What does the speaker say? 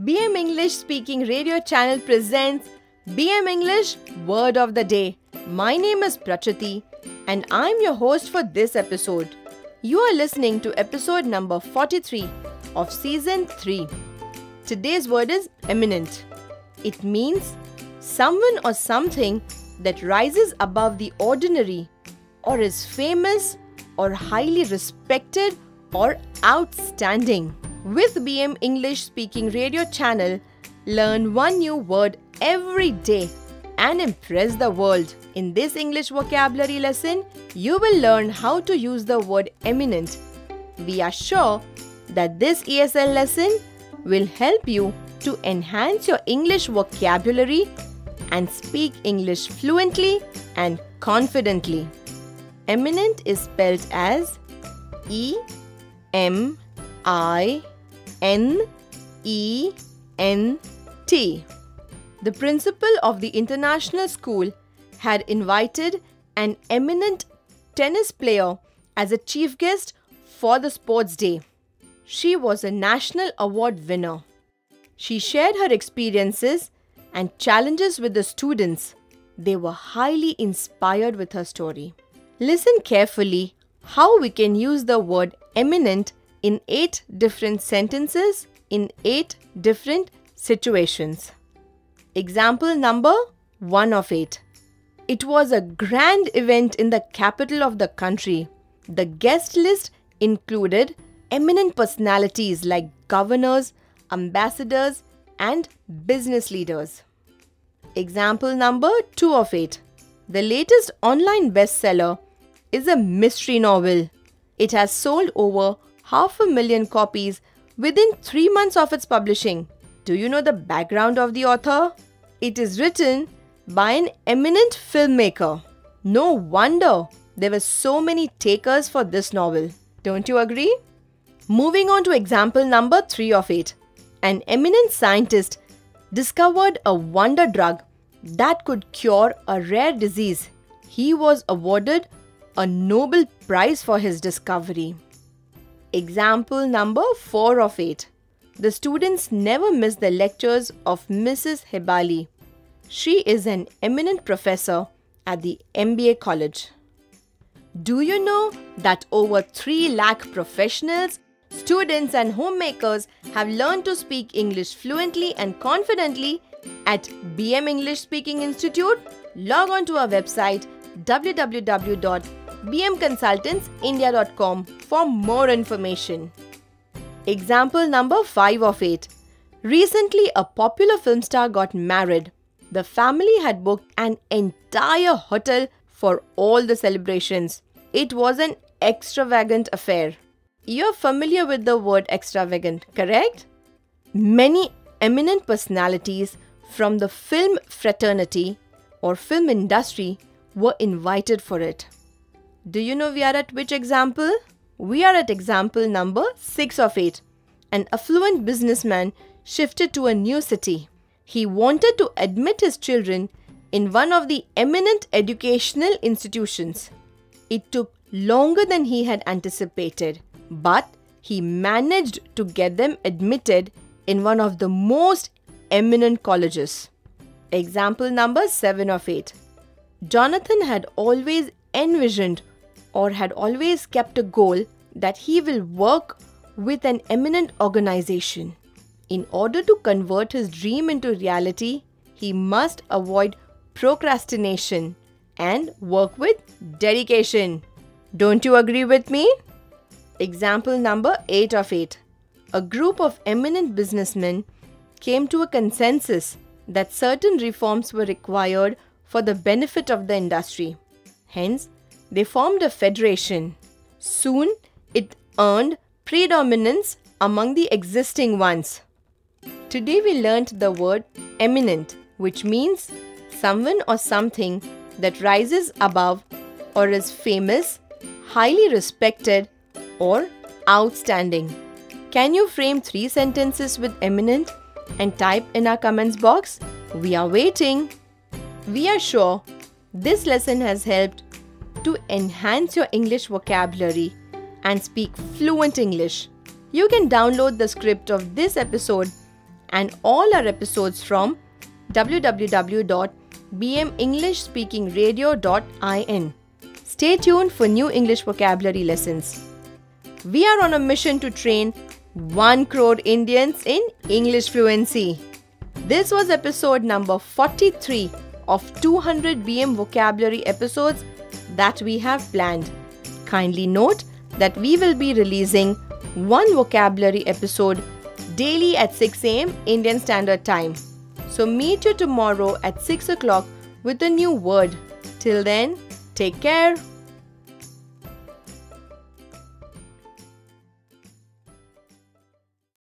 BM English Speaking Radio Channel presents BM English Word of the Day. My name is Prachati and I'm your host for this episode. You are listening to episode number 43 of season 3. Today's word is eminent. It means someone or something that rises above the ordinary or is famous or highly respected or outstanding. With BM English Speaking Radio Channel, learn one new word every day and impress the world. In this English vocabulary lesson, you will learn how to use the word eminent. We are sure that this ESL lesson will help you to enhance your English vocabulary and speak English fluently and confidently. Eminent is spelled as E-M-I-N-E-N-T. The principal of the international school had invited an eminent tennis player as a chief guest for the sports day. She was a national award winner. She shared her experiences and challenges with the students. They were highly inspired with her story. Listen carefully how we can use the word eminent in 8 different sentences in 8 different situations. Example number 1 of 8. It was a grand event in the capital of the country. The guest list included eminent personalities like governors, ambassadors, and business leaders. Example number 2 of 8. The latest online bestseller is a mystery novel. It has sold over 500,000 copies within 3 months of its publishing. Do you know the background of the author? It is written by an eminent filmmaker. No wonder there were so many takers for this novel. Don't you agree? Moving on to example number 3 of 8. An eminent scientist discovered a wonder drug that could cure a rare disease. He was awarded a Nobel Prize for his discovery. Example number 4 of 8. The students never miss the lectures of Mrs. Hebali. She is an eminent professor at the MBA college. Do you know that over 3 lakh professionals, students and homemakers have learned to speak English fluently and confidently at BM English Speaking Institute? Log on to our website www.bmconsultantsindia.com for more information. Example number 5 of 8. Recently, a popular film star got married. The family had booked an entire hotel for all the celebrations. It was an extravagant affair. You're familiar with the word extravagant, correct? Many eminent personalities from the film fraternity or film industry were invited for it. Do you know we are at which example? We are at example number 6 of 8. An affluent businessman shifted to a new city. He wanted to admit his children in one of the eminent educational institutions. It took longer than he had anticipated, but he managed to get them admitted in one of the most eminent colleges. Example number 7 of 8. Jonathan had always envisioned or had always kept a goal that he will work with an eminent organization. In order to convert his dream into reality, he must avoid procrastination and work with dedication. Don't you agree with me? Example number 8 of 8. A group of eminent businessmen came to a consensus that certain reforms were required for the benefit of the industry. Hence, they formed a federation. Soon, it earned predominance among the existing ones. Today, we learnt the word eminent, which means someone or something that rises above or is famous, highly respected, or outstanding. Can you frame 3 sentences with eminent and type in our comments box? We are waiting. We are sure this lesson has helped to enhance your English vocabulary and speak fluent English. You can download the script of this episode and all our episodes from www.bmenglishspeakingradio.in. Stay tuned for new English vocabulary lessons. We are on a mission to train 1 crore Indians in English fluency. This was episode number 43 of 200 BM vocabulary episodes that we have planned. Kindly note that we will be releasing one vocabulary episode daily at 6 am Indian Standard Time. So meet you tomorrow at 6 o'clock with a new word. Till then, take care.